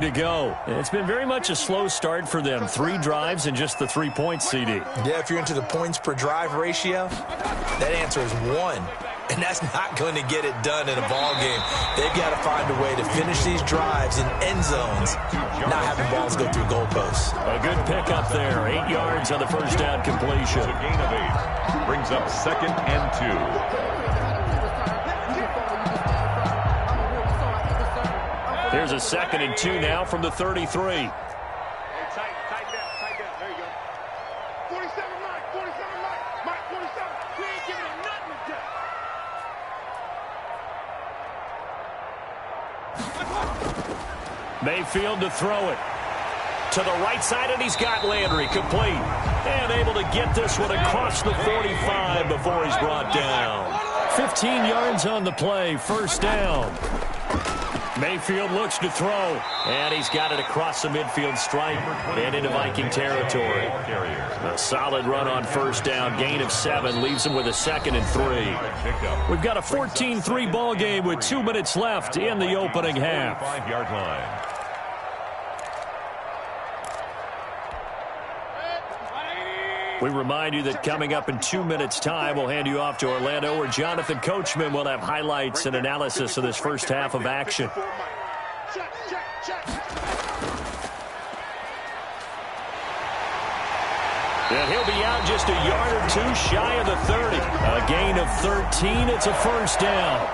to go. It's been very much a slow start for them. 3 drives and just the 3 points, CD. Yeah, if you're into the points per drive ratio, that answer is 1. And that's not going to get it done in a ball game. They've got to find a way to finish these drives in end zones, not having balls go through goalposts. A good pickup there. 8 yards on the first down completion. A gain of 8. Brings up 2nd and 2. Here's a 2nd and 2 now from the 33. Tight down. There you go. 47 Mike, 47 Mike, 47. We ain't giving him nothing today. Mayfield to throw it. To the right side, and he's got Landry complete. And able to get this one across the 45 before he's brought down. 15 yards on the play, first down. Mayfield looks to throw, and he's got it across the midfield stripe and into Viking territory. A solid run on first down, gain of 7, leaves him with a 2nd and 3. We've got a 14-3 ball game with 2 minutes left in the opening half. 5-yard line. We remind you that coming up in 2 minutes' time, we'll hand you off to Orlando, where Jonathan Coachman will have highlights and analysis of this first half of action. And he'll be out just a yard or 2 shy of the 30. A gain of 13. It's a first down.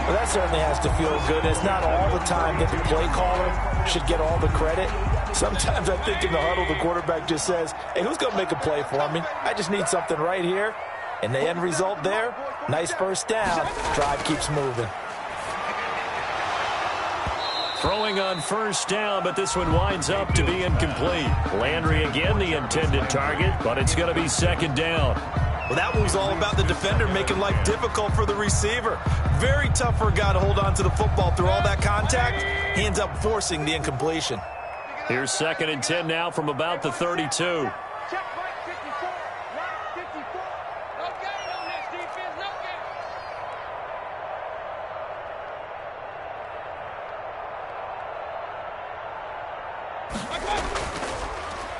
Well, that certainly has to feel good. It's not all the time that the play caller should get all the credit. Sometimes I think in the huddle, the quarterback just says, hey, who's going to make a play for me? I just need something right here. And the end result there, nice first down. Drive keeps moving. Throwing on first down, but this one winds up to be incomplete. Landry again, the intended target, but it's going to be 2nd down. Well, that one was all about the defender making life difficult for the receiver. Very tough for a guy to hold on to the football through all that contact. He ends up forcing the incompletion. Here's 2nd and 10 now from about the 32. Check right 54. Right 54. No gain on this defense. No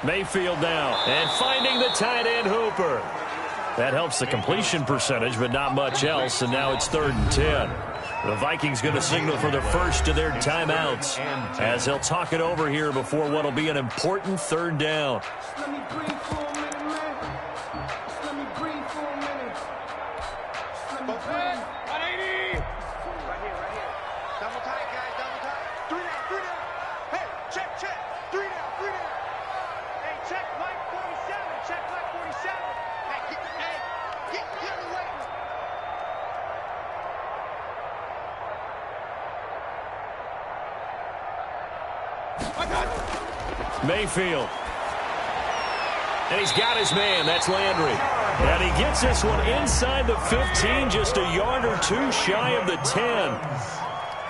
gain. Mayfield now, and finding the tight end Hooper. That helps the completion percentage, but not much else, and now it's 3rd and 10. The Vikings going to signal for the first of their timeouts as they'll talk it over here before what will be an important 3rd down. Let me breathe for a minute, man. Let me breathe for a minute. Let me breathe. 180. Right here. Double tight, guys. Double tight. 3 down. Hey, check. 3 down. Hey, check Mike 47. Check Mike 47. Hey, get in the way. Mayfield. And he's got his man. That's Landry. And he gets this one inside the 15, just a yard or 2 shy of the 10.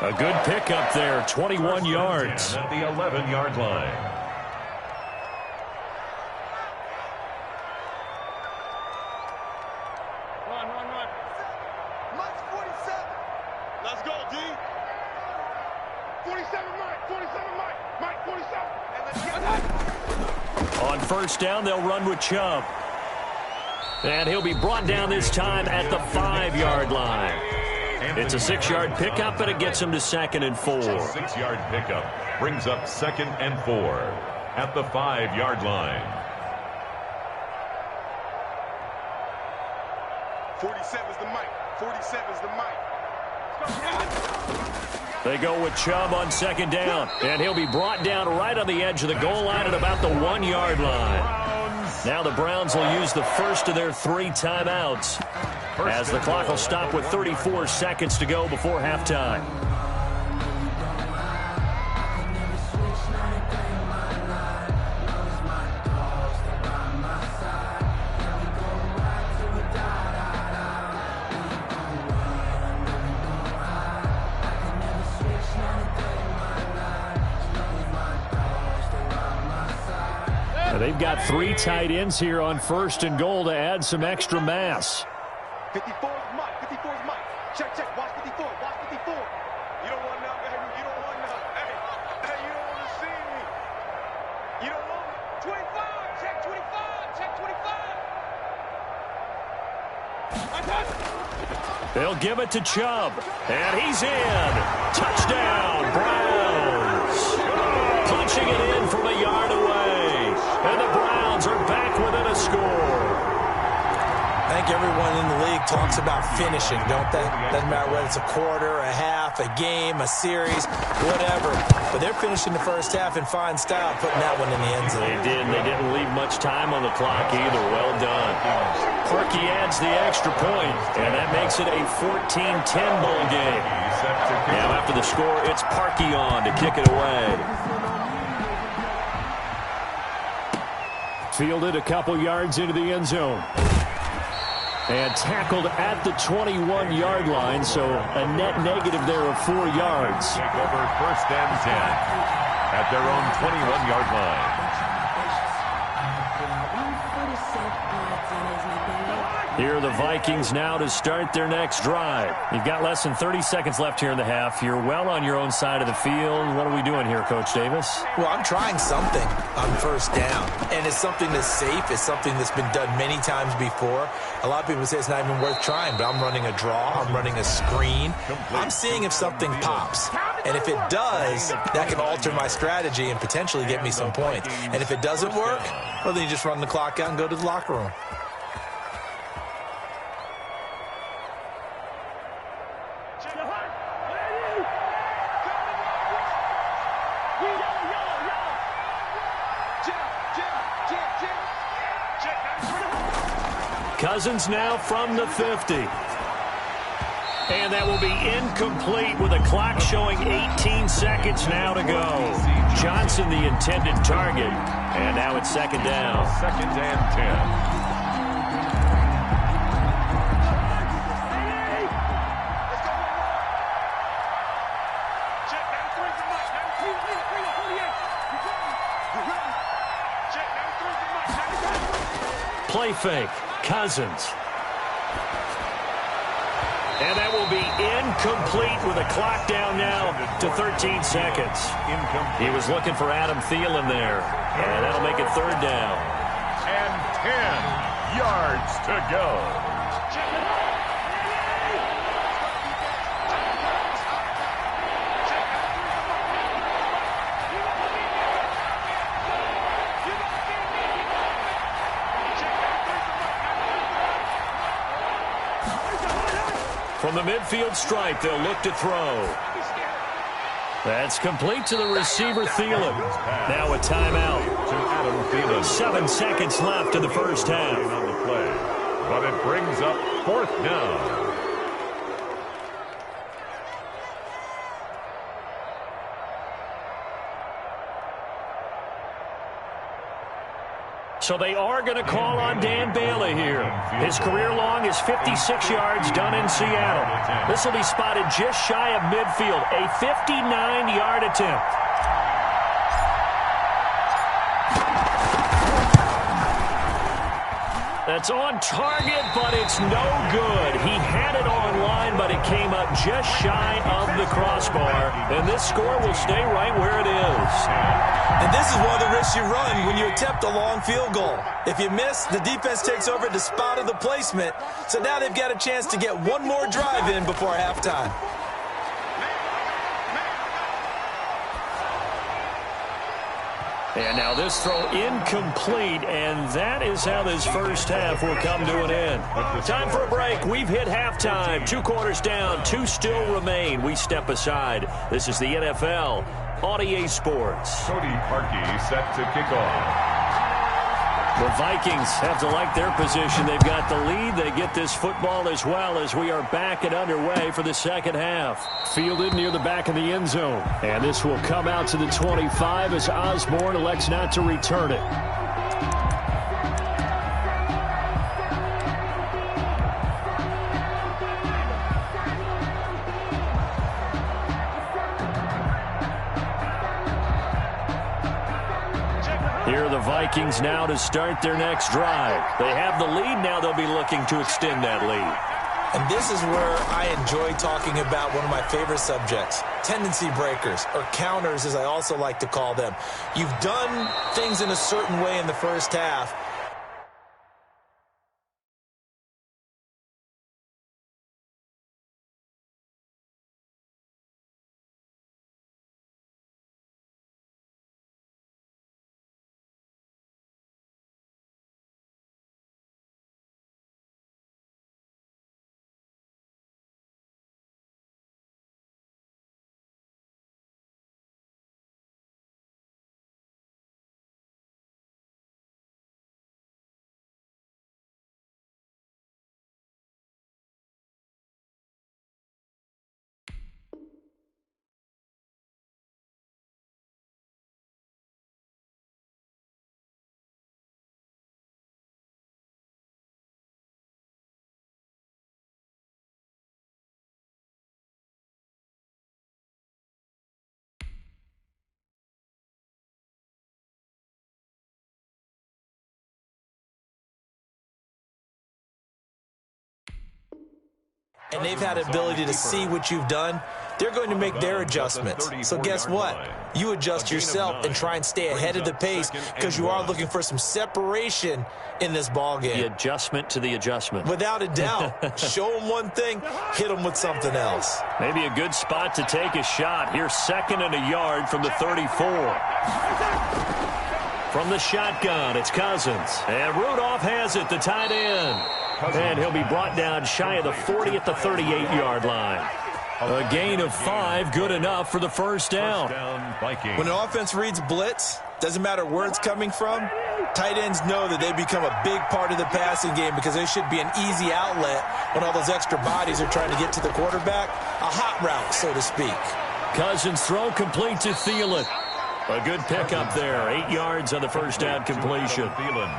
A good pickup there, 21 yards. At the 11-yard line. Run. Mike's 47. Let's go, D. 47 Mike. Mike 47. And let's get On first down, they'll run with Chubb. And he'll be brought down this time at the 5-yard line. It's a 6-yard pickup, but it gets him to 2nd and 4. 6-yard pickup brings up 2nd and 4 at the 5-yard line. 47's the Mike. 47's the Mike. They go with Chubb on 2nd down, and he'll be brought down right on the edge of the goal line at about the 1-yard line. Now the Browns will use the first of their 3 timeouts as the clock will stop with 34 seconds to go before halftime. They've got 3 tight ends here on 1st and goal to add some extra mass. 54's Mike. 54's Mike. Check. Watch 54. You don't want none, baby. You don't want none. Hey, you don't want You don't want it. 25. Check 25. Check 25. They'll give it to Chubb. And he's in. Touchdown, Browns. Punching it in from a yard away. And the Browns are back within a score. I think everyone in the league talks about finishing, don't they? Doesn't matter whether it's a quarter, a half, a game, a series, whatever. But they're finishing the first half in fine style, putting that one in the end zone. They did, and they didn't leave much time on the clock either. Well done. Parkey adds the extra point, and that makes it a 14-10 bowl game. Now after the score, it's Parkey on to kick it away. Fielded a couple yards into the end zone. And tackled at the 21-yard line, so a net negative there of 4 yards. Take over 1st and 10 at their own 21-yard line. Here are the Vikings now to start their next drive. You've got less than 30 seconds left here in the half. You're well on your own side of the field. What are we doing here, Coach Davis? Well, I'm trying something on 1st down, and it's something that's safe. It's something that's been done many times before. A lot of people say it's not even worth trying, but I'm running a draw. I'm running a screen. I'm seeing if something pops. And if it does, that can alter my strategy and potentially get me some points. And if it doesn't work, well, then you just run the clock out and go to the locker room. Cousins now from the 50. And that will be incomplete with a clock showing 18 seconds now to go. Johnson the intended target. And now it's 2nd down. 2nd and 10. Play fake. Cousins. And that will be incomplete with a clock down now to 13 seconds. He was looking for Adam Thielen there. And that'll make it 3rd down. And 10 yards to go. From the midfield stripe, they'll look to throw. That's complete to the receiver, Thielen. Now a timeout. To Adam Thielen. 7 seconds left in the first half. On the play, but it brings up 4th down. So they are going to call on Dan Bailey here. His career long is 56 yards done in Seattle. This will be spotted just shy of midfield. A 59-yard attempt. That's on target, but it's no good. He had it on line, but it came up just shy of the crossbar. And this score will stay right where it is. And this is one of the risks you run when you attempt a long field goal. If you miss, the defense takes over at the spot of the placement. So now they've got a chance to get one more drive in before halftime. And now this throw incomplete, and that is how this first half will come to an end. Time for a break. We've hit halftime. 2 quarters down, 2 still remain. We step aside. This is the NFL on EA Sports. Cody Parkey set to kick off. The Vikings have to like their position. They've got the lead. They get this football as well as we are back and underway for the second half. Fielded near the back of the end zone. And this will come out to the 25 as Osborne elects not to return it. Here are the Vikings now to start their next drive. They have the lead. Now they'll be looking to extend that lead. And this is where I enjoy talking about one of my favorite subjects, tendency breakers, or counters as I also like to call them. You've done things in a certain way in the first half. And they've had the ability to see what you've done. They're going to make their adjustments. So guess what? You adjust yourself and try and stay ahead of the pace because you are looking for some separation in this ball game. The adjustment to the adjustment. Without a doubt. Show them one thing, hit them with something else. Maybe a good spot to take a shot. Here's 2nd and a yard from the 34. From the shotgun, it's Cousins. And Rudolph has it, the tight end. And he'll be brought down shy of the 40 at the 38-yard line. A gain of 5, good enough for the first down. When an offense reads blitz, doesn't matter where it's coming from, tight ends know that they become a big part of the passing game because they should be an easy outlet when all those extra bodies are trying to get to the quarterback. A hot route, so to speak. Cousins throw complete to Thielen. A good pickup there. 8 yards on the first down completion.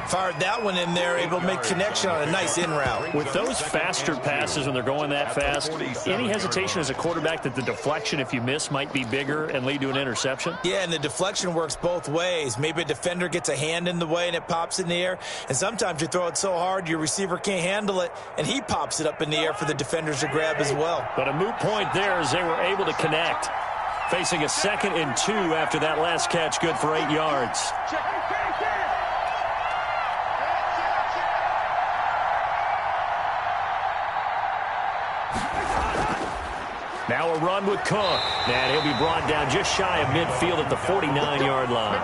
Fired that one in there, able to make connection on a nice in route. With those faster passes when they're going that fast, any hesitation as a quarterback that the deflection, if you miss, might be bigger and lead to an interception? Yeah, and the deflection works both ways. Maybe a defender gets a hand in the way and it pops in the air. And sometimes you throw it so hard your receiver can't handle it, and he pops it up in the air for the defenders to grab as well. But a moot point there as they were able to connect. Facing a 2nd and 2 after that last catch, good for 8 yards. Now a run with Cook. And he'll be brought down just shy of midfield at the 49-yard line.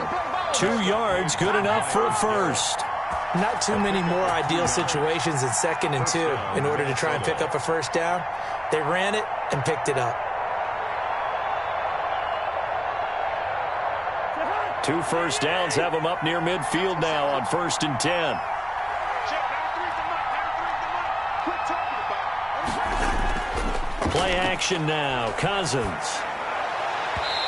2 yards, good enough for a first. Not too many more ideal situations in 2nd and 2 in order to try and pick up a first down. They ran it and picked it up. 2 first downs have them up near midfield now on 1st and 10. Play action now. Cousins.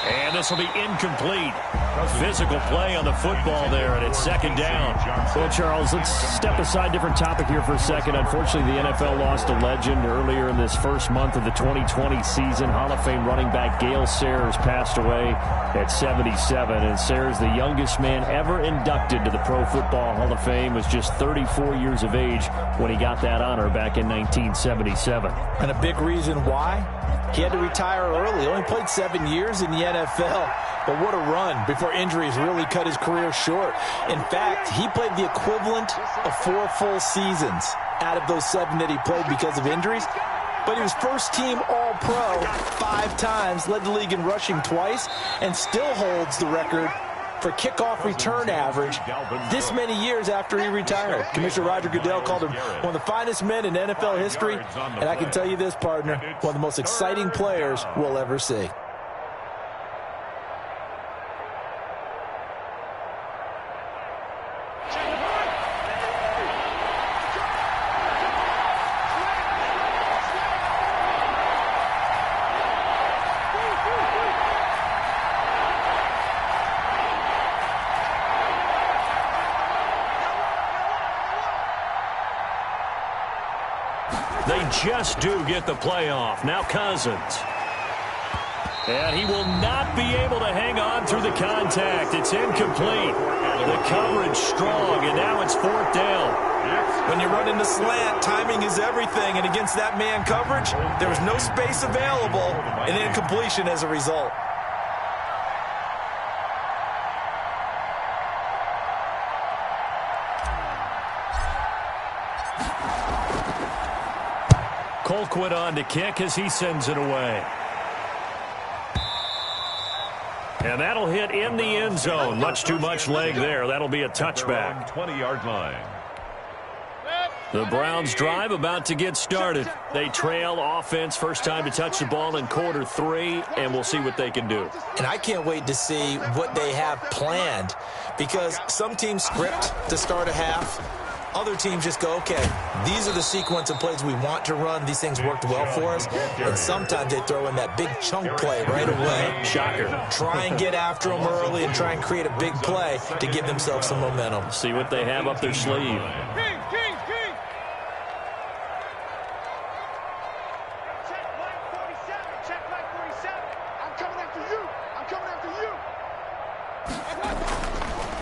And this will be incomplete. A physical play on the football there, and it's 2nd down. Well, Charles, let's step aside, different topic here for a second. Unfortunately, the NFL lost a legend earlier in this first month of the 2020 season. Hall of Fame running back Gale Sayers passed away at 77. And Sayers, the youngest man ever inducted to the Pro Football Hall of Fame, was just 34 years of age when he got that honor back in 1977. And a big reason why? He had to retire early. He only played 7 years in the NFL. But what a run before injuries really cut his career short. In fact, he played the equivalent of 4 full seasons out of those 7 that he played because of injuries. But he was first-team All-Pro 5 times, led the league in rushing twice, and still holds the record for kickoff return average this many years after he retired. Commissioner Roger Goodell called him one of the finest men in NFL history, and I can tell you this, partner, one of the most exciting players we'll ever see. They just do get the playoff. Now Cousins. And he will not be able to hang on through the contact. It's incomplete. The coverage strong, and now it's 4th down. When you're running the slant, timing is everything. And against that man coverage, there was no space available, and incompletion as a result. Colquitt on to kick as he sends it away. And that'll hit in the end zone. Much too much leg there. That'll be a touchback. 20-yard line. The Browns drive about to get started. They trail offense, first time to touch the ball in quarter 3, and we'll see what they can do. And I can't wait to see what they have planned, because some teams script to start a half. Other teams just go, okay, these are the sequence of plays we want to run. These things worked well for us. And sometimes they throw in that big chunk play right away. Shocker. Try and get after them early and try and create a big play to give themselves some momentum. See what they have up their sleeve.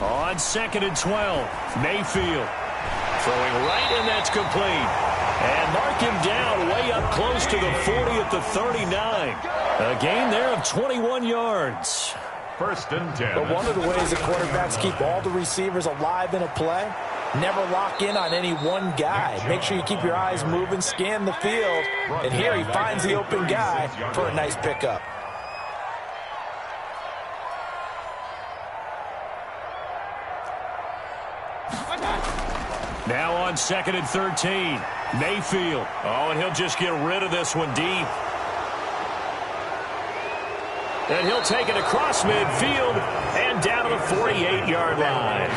On 2nd and 12, Mayfield throwing right, and that's complete. And mark him down way up close to the 40 at the 39. A gain there of 21 yards. 1st and 10. But one of the ways that quarterbacks keep all the receivers alive in a play, never lock in on any one guy. Make sure you keep your eyes moving, scan the field, and here he finds the open guy for a nice pickup. Now on 2nd and 13, Mayfield. Oh, and he'll just get rid of this one deep. And he'll take it across midfield and down to the 48-yard line.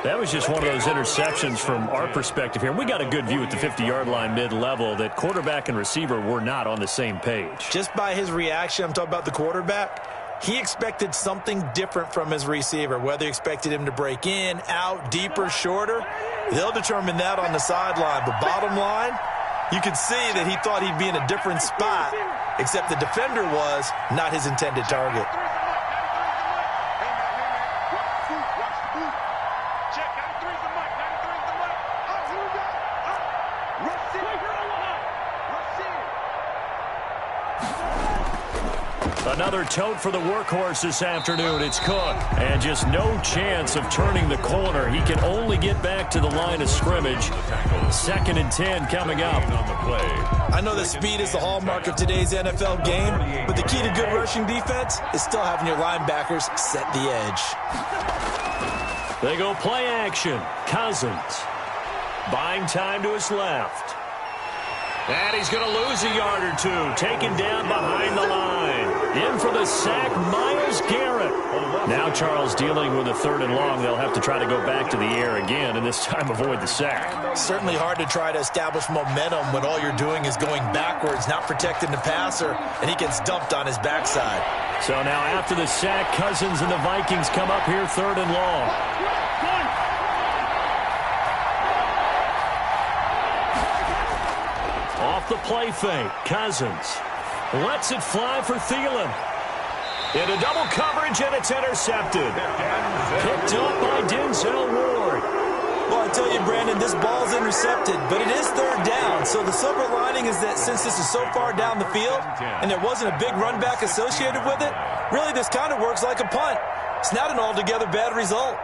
That was just one of those interceptions from our perspective here. We got a good view at the 50-yard line mid-level that quarterback and receiver were not on the same page. Just by his reaction, I'm talking about the quarterback, he expected something different from his receiver, whether he expected him to break in, out, deeper, shorter. They'll determine that on the sideline. But bottom line, you could see that he thought he'd be in a different spot, except the defender was not his intended target. Another tote for the workhorse this afternoon. It's Cook. And just no chance of turning the corner. He can only get back to the line of scrimmage. 2nd and 10 coming up. I know that speed is the hallmark of today's NFL game, but the key to good rushing defense is still having your linebackers set the edge. They go play action. Cousins. Buying time to his left. And he's going to lose a yard or two. Taken down behind the line. In for the sack, Myles Garrett. Now Charles dealing with a 3rd and long. They'll have to try to go back to the air again, and this time avoid the sack. Certainly hard to try to establish momentum when all you're doing is going backwards, not protecting the passer, and he gets dumped on his backside. So now after the sack, Cousins and the Vikings come up here 3rd and long. Off the play fake, Cousins lets it fly for Thielen. Into double coverage, and it's intercepted. Picked up by Denzel Ward. Well, I tell you, Brandon, this ball's intercepted, but it is 3rd down. So the silver lining is that since this is so far down the field and there wasn't a big run back associated with it, really this kind of works like a punt. It's not an altogether bad result.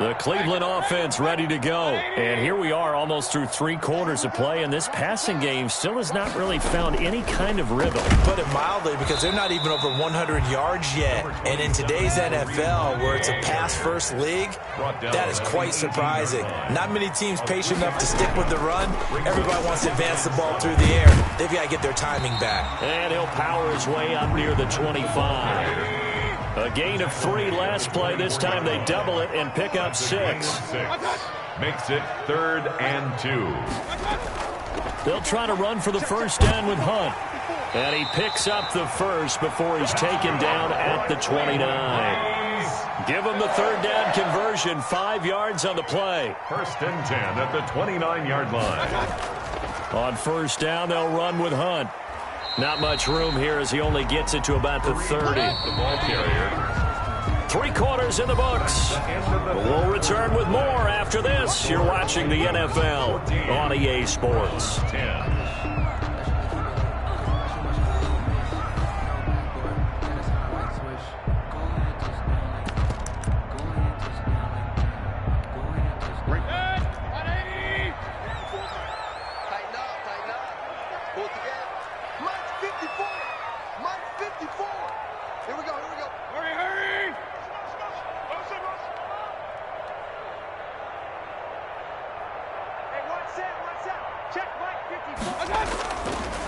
The Cleveland offense ready to go. And here we are almost through 3 quarters of play, and this passing game still has not really found any kind of rhythm. Put it mildly, because they're not even over 100 yards yet. And in today's NFL, where it's a pass-first league, that is quite surprising. Not many teams patient enough to stick with the run. Everybody wants to advance the ball through the air. They've got to get their timing back. And he'll power his way up near the 25. A gain of 3 last play. This time they double it and pick up 6. Makes it 3rd and 2. They'll try to run for the first down with Hunt. And he picks up the first before he's taken down at the 29. Give him the 3rd down conversion. 5 yards on the play. 1st and 10 at the 29-yard line. On first down, they'll run with Hunt. Not much room here as he only gets it to about the 30. The ball carrier. 3 quarters in the books. We'll return with more after this. You're watching the NFL on EA Sports. 10.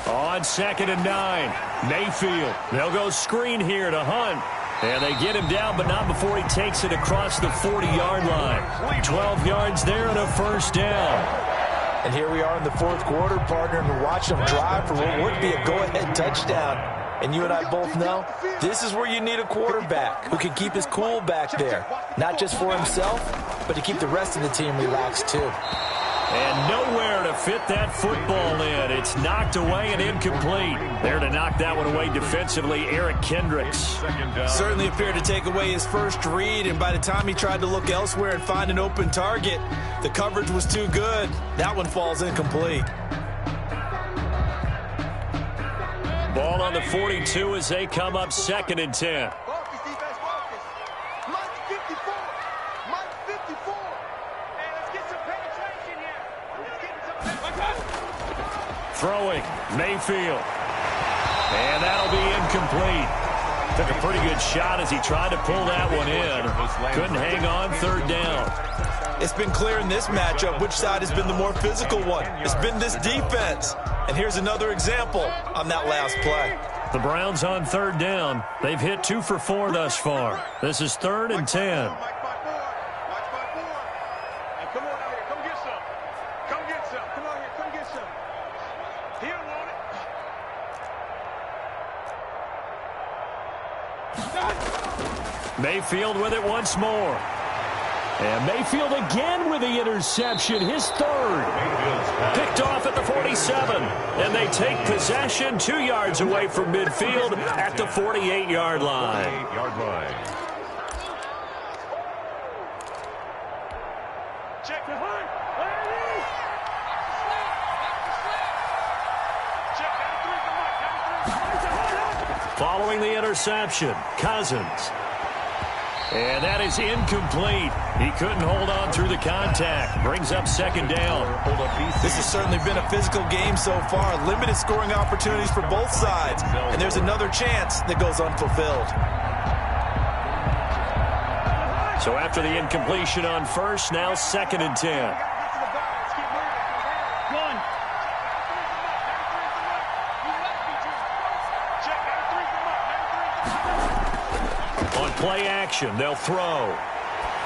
On 2nd and 9, Mayfield. They'll go screen here to Hunt. And they get him down, but not before he takes it across the 40-yard line. 12 yards there and a first down. And here we are in the 4th quarter, partner, and watch them drive for what would be a go-ahead touchdown. And you and I both know this is where you need a quarterback who can keep his cool back there. Not just for himself, but to keep the rest of the team relaxed too. And nowhere to fit that football in. It's knocked away and incomplete. There to knock that one away defensively, Eric Kendricks. Certainly appeared to take away his first read, and by the time he tried to look elsewhere and find an open target, the coverage was too good. That one falls incomplete. Ball on the 42 as they come up 2nd and 10. Throwing, Mayfield. And that'll be incomplete. Took a pretty good shot as he tried to pull that one in. Couldn't hang on, 3rd down. It's been clear in this matchup which side has been the more physical one. It's been this defense. And here's another example on that last play. The Browns on 3rd down. They've hit 2 for 4 thus far. This is 3rd and 10. Mayfield with it once more. And Mayfield again with the interception, his 3rd. Picked off at the 47. And they take possession 2 yards away from midfield at the 48-yard line. Check the hunt. Following the interception, Cousins. And that is incomplete. He couldn't hold on through the contact. Brings up 2nd down. This has certainly been a physical game so far. Limited scoring opportunities for both sides. And there's another chance that goes unfulfilled. So after the incompletion on 1st, now 2nd and 10. Play action. They'll throw.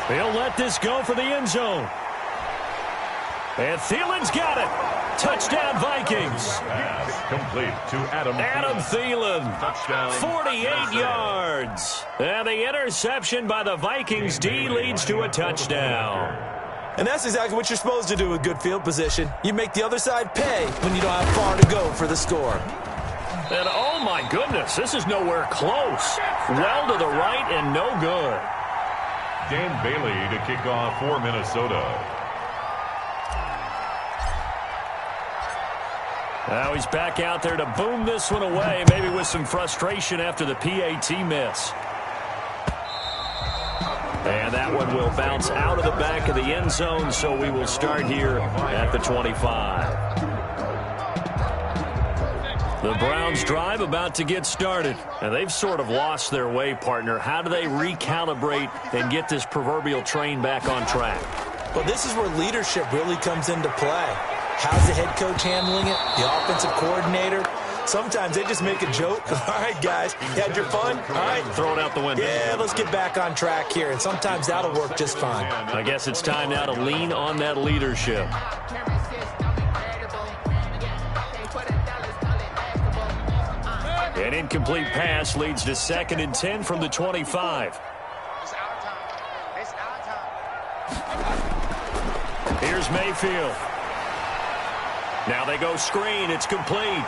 They'll let this go for the end zone. And Thielen's got it. Touchdown, Vikings. Pass complete to Adam Thielen. Touchdown. 48 yards. And the interception by the Vikings D leads to a touchdown. And that's exactly what you're supposed to do with good field position. You make the other side pay when you don't have far to go for the score. And oh my goodness, this is nowhere close. Well to the right and no good. Dan Bailey to kick off for Minnesota. Now he's back out there to boom this one away, maybe with some frustration after the PAT miss. And that one will bounce out of the back of the end zone, so we will start here at the 25. The Browns drive about to get started, and they've sort of lost their way, partner. How do they recalibrate and get this proverbial train back on track? Well, this is where leadership really comes into play. How's the head coach handling it? The offensive coordinator? Sometimes they just make a joke. All right, guys, you had your fun? All right. Throw it out the window. Yeah, let's get back on track here, and sometimes that'll work just fine. I guess it's time now to lean on that leadership. An incomplete pass leads to 2nd and 10 from the 25. It's our time. It's our time. Here's Mayfield. Now they go screen. It's complete.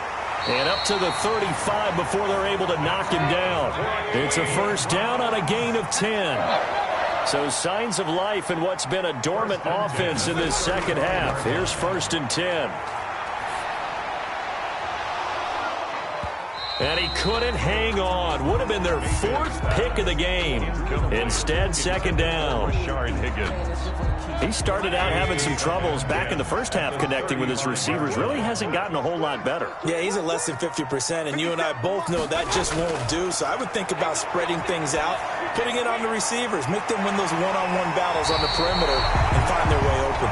And up to the 35 before they're able to knock him down. It's a first down on a gain of 10. So signs of life in what's been a dormant offense in this second half. Here's 1st and 10. And he couldn't hang on. Would have been their 4th pick of the game. Instead, 2nd down. He started out having some troubles back in the first half connecting with his receivers. Really hasn't gotten a whole lot better. Yeah, he's at less than 50%, and you and I both know that just won't do. So I would think about spreading things out, putting it on the receivers, make them win those one-on-one battles on the perimeter and find their way open.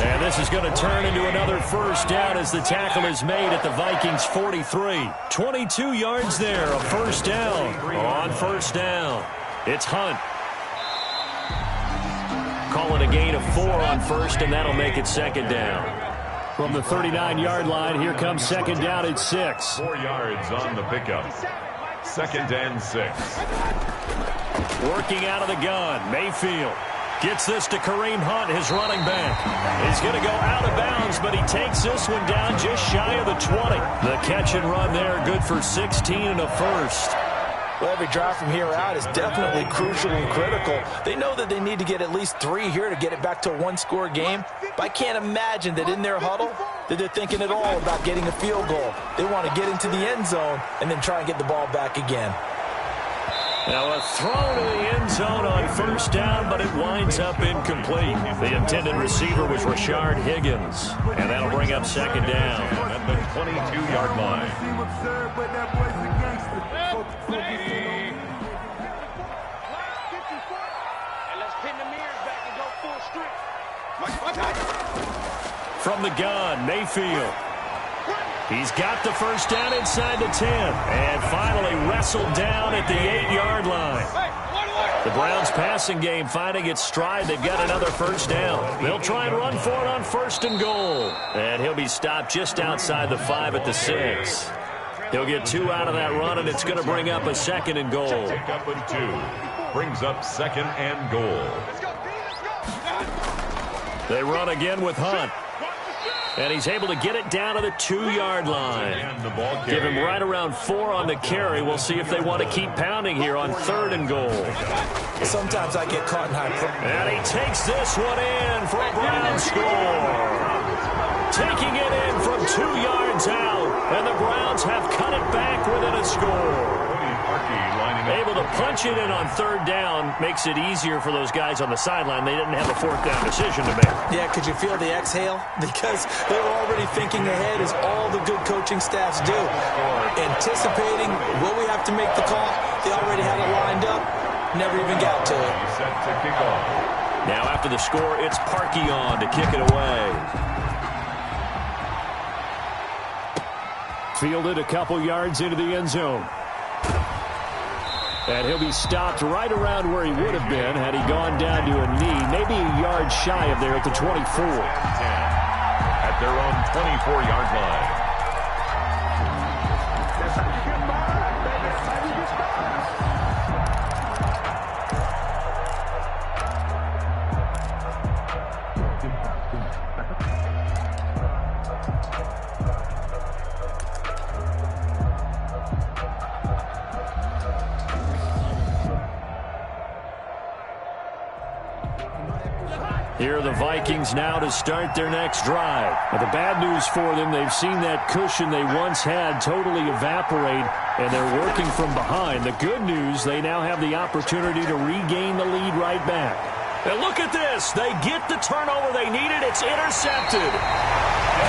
And this is going to turn into another first down as the tackle is made at the Vikings 43. 22 yards there, a first down. On first down, it's Hunt. Call it a gain of 4 on first, and that'll make it 2nd down. From the 39-yard line, here comes 2nd down at 6. 4 yards on the pickup. 2nd and 6. Working out of the gun, Mayfield. Gets this to Kareem Hunt, his running back. He's going to go out of bounds, but he takes this one down just shy of the 20. The catch and run there, good for 16 and a first. Well, every drive from here out is definitely crucial and critical. They know that they need to get at least 3 here to get it back to a one-score game. But I can't imagine that in their huddle that they're thinking at all about getting a field goal. They want to get into the end zone and then try and get the ball back again. Now a throw to the end zone on first down, but it winds up incomplete. The intended receiver was Rashard Higgins, and that'll bring up 2nd down at the 22-yard line. From the gun, Mayfield. He's got the first down inside the 10, and finally wrestled down at the 8-yard line. The Browns passing game finding its stride. They've got another first down. They'll try and run for it on 1st and goal. And he'll be stopped just outside the 5 at the 6. He'll get 2 out of that run, and it's going to bring up a 2nd and goal. Pick up a 2. Brings up 2nd and goal. They run again with Hunt. And he's able to get it down to the 2-yard line. Give him right around 4 on the carry. We'll see if they want to keep pounding here on 3rd and goal. Sometimes I get caught in high pressure. And he takes this one in for a Browns score. Taking it in from 2 yards out. And the Browns have cut it back within a score. Able to punch it in on 3rd down makes it easier for those guys on the sideline. They didn't have a 4th down decision to make. Yeah, could you feel the exhale? Because they were already thinking ahead, as all the good coaching staffs do. Anticipating, will we have to make the call? They already had it lined up. Never even got to it. Set to kick off. Now after the score, it's Parkey on to kick it away. Fielded a couple yards into the end zone. And he'll be stopped right around where he would have been had he gone down to a knee, maybe a yard shy of there at the 24. At their own 24-yard line. Here are the Vikings now to start their next drive. But the bad news for them, they've seen that cushion they once had totally evaporate, and they're working from behind. The good news, they now have the opportunity to regain the lead right back. And look at this. They get the turnover they needed. It's intercepted.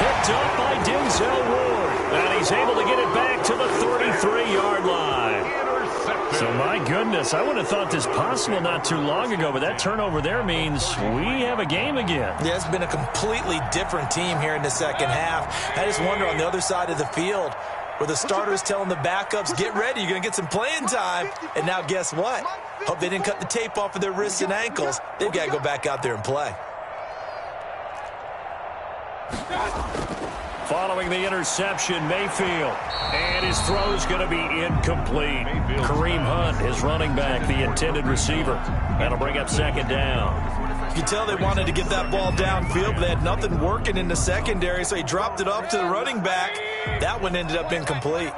Picked up by Denzel Ward. And he's able to get it back to the 33-yard line. So, my goodness, I would have thought this possible not too long ago, but that turnover there means we have a game again. Yeah, it's been a completely different team here in the second half. I just wonder on the other side of the field where the starters telling the backups, get ready, you're going to get some playing time. And now guess what? Hope they didn't cut the tape off of their wrists and ankles. They've got to go back out there and play. Following the interception, Mayfield. And his throw's going to be incomplete. Kareem Hunt, his running back, the intended receiver. That'll bring up 2nd down. You can tell they wanted to get that ball downfield, but they had nothing working in the secondary, so he dropped it off to the running back. That one ended up incomplete.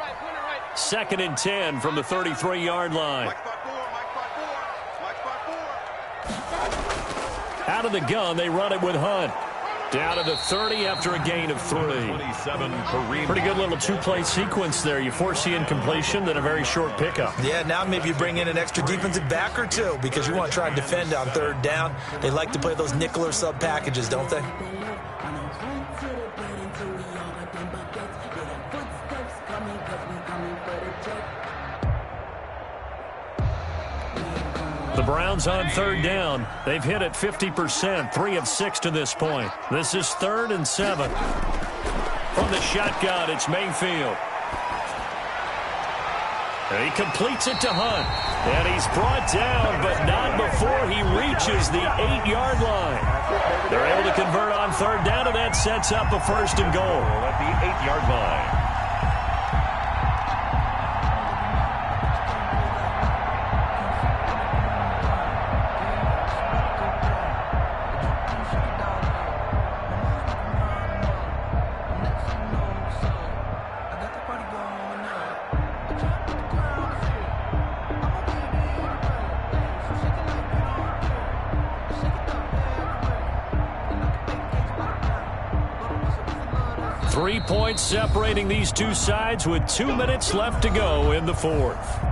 2nd and 10 from the 33-yard line. Out of the gun, they run it with Hunt. Down to the 30 after a gain of 3. Pretty good little two-play sequence there. You force the incompletion, then a very short pickup. Yeah, now maybe you bring in an extra defensive back or two because you want to try and defend on 3rd down. They like to play those nickel or sub packages, don't they? The Browns on 3rd down. They've hit it 50%, 3 of 6 to this point. This is 3rd and 7. From the shotgun, it's Mayfield. And he completes it to Hunt. And he's brought down, but not before he reaches the 8-yard line. They're able to convert on 3rd down, and that sets up a 1st and goal at the 8-yard line. Three points separating these two sides with 2 minutes left to go in the 4th.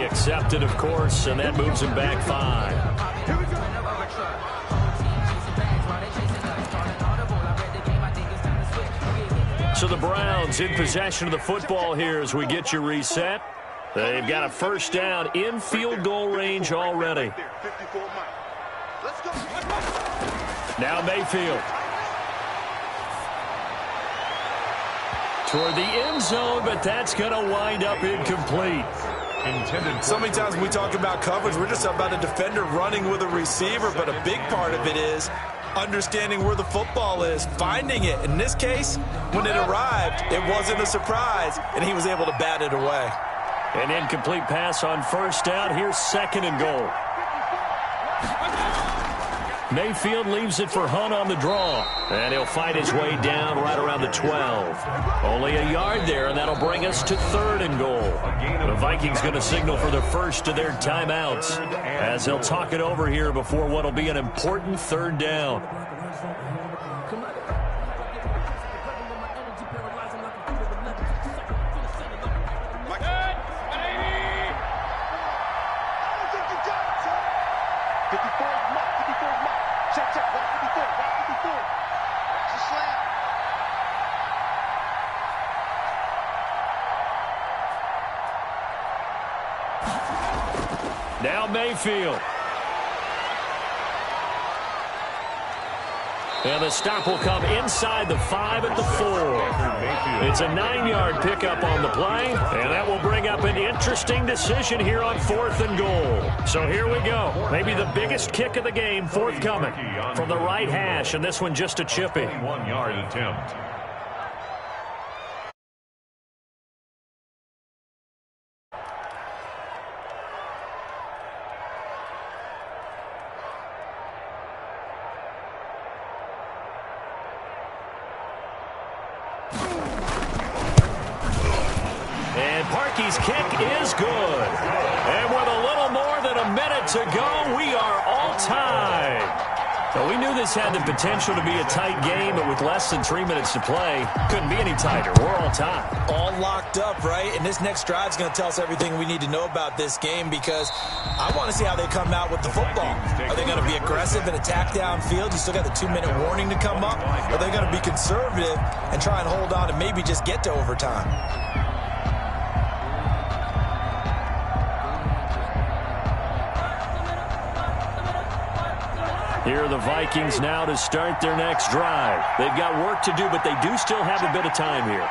Accepted, of course, and that moves him back 5. So the Browns in possession of the football here as we get you reset. They've got a 1st down in field goal range already. Now Mayfield. Toward the end zone, but that's going to wind up incomplete. So many times when we talk about coverage, we're just about a defender running with a receiver, but a big part of it is understanding where the football is, finding it. In this case, when it arrived, it wasn't a surprise, and he was able to bat it away. An incomplete pass on 1st down. Here's 2nd and goal. Mayfield leaves it for Hunt on the draw. And he'll fight his way down right around the 12. Only a yard there, and that'll bring us to 3rd and goal. The Vikings going to signal for the first of their timeouts as they'll talk it over here before what will be an important 3rd down. Now Mayfield. And the stop will come inside the 5 at the 4. It's a 9-yard pickup on the play, and that will bring up an interesting decision here on 4th and goal. So here we go. Maybe the biggest kick of the game forthcoming from the right hash, and this one just a chippy. 1-yard attempt. Parkey's kick is good. And with a little more than a minute to go, we are all tied. Well, we knew this had the potential to be a tight game, but with less than 3 minutes to play, couldn't be any tighter. We're all tied. All locked up, right? And this next drive is going to tell us everything we need to know about this game, because I want to see how they come out with the football. Are they going to be aggressive and attack downfield? You still got the 2-minute warning to come up? Or are they going to be conservative and try and hold on and maybe just get to overtime? Here are the Vikings now to start their next drive. They've got work to do, but they do still have a bit of time here.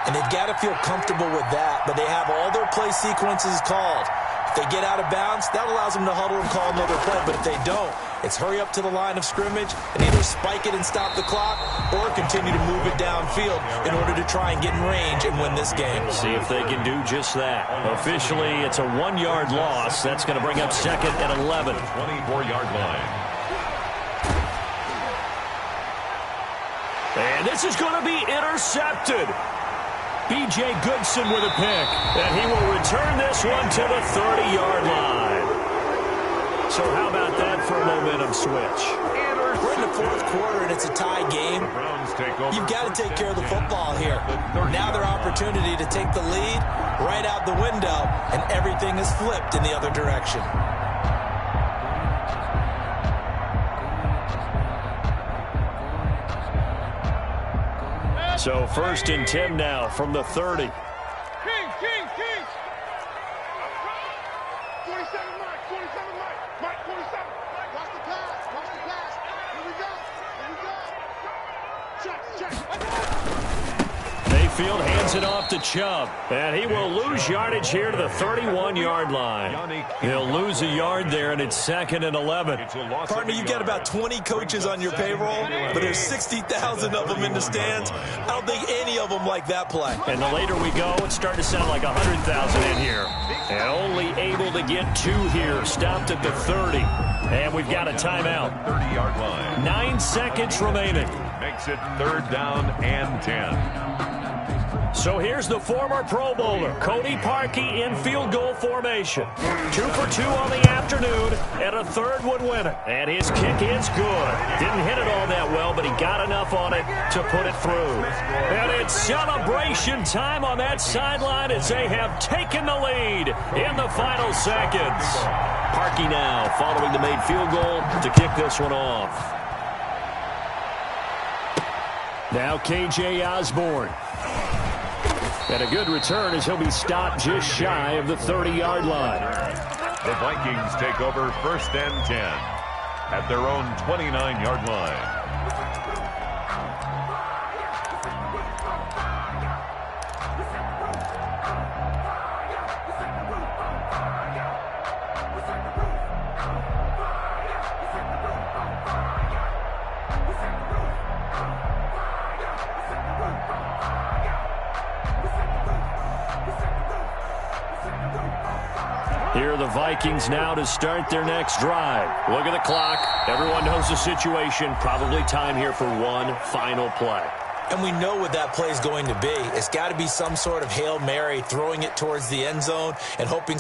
And they've got to feel comfortable with that, but they have all their play sequences called. If they get out of bounds, that allows them to huddle and call another play. But if they don't, it's hurry up to the line of scrimmage and either spike it and stop the clock or continue to move it downfield in order to try and get in range and win this game. See if they can do just that. Officially, it's a 1-yard loss. That's going to bring up second and 11. 24-yard line. And this is going to be intercepted. B.J. Goodson with a pick. And he will return this one to the 30-yard line. So how about that for a momentum switch? We're in the fourth quarter, and it's a tie game. You've got to take care of the football here. Now their opportunity to take the lead right out the window, and everything is flipped in the other direction. So 1st and 10 now from the 30. King. 47 Mike, 47 Mike, 47. Watch the pass. Here we go. Check. Mayfield hands it off to Chubb. And he will lose yardage here to the 31-yard line. He'll lose a yard there, and it's 2nd and 11. Partner, you've got about 20 coaches on your payroll, but there's 60,000 of them in the stands. I don't think any of them like that play. And the later we go, it's starting to sound like 100,000 in here. And only able to get 2 here. Stopped at the 30. And we've got a timeout. 30-yard line. 9 seconds remaining. Makes it 3rd down and 10. So here's the former Pro Bowler, Cody Parkey, in field goal formation. 2 for 2 on the afternoon, and a third would win it. And his kick is good. Didn't hit it all that well, but he got enough on it to put it through. And it's celebration time on that sideline as they have taken the lead in the final seconds. Parkey now following the made field goal to kick this one off. Now KJ Osborne. And a good return as he'll be stopped just shy of the 30-yard line. The Vikings take over 1st and 10 at their own 29-yard line. Here are the Vikings now to start their next drive. Look at the clock. Everyone knows the situation. Probably time here for one final play. And we know what that play is going to be. It's got to be some sort of Hail Mary, throwing it towards the end zone and hoping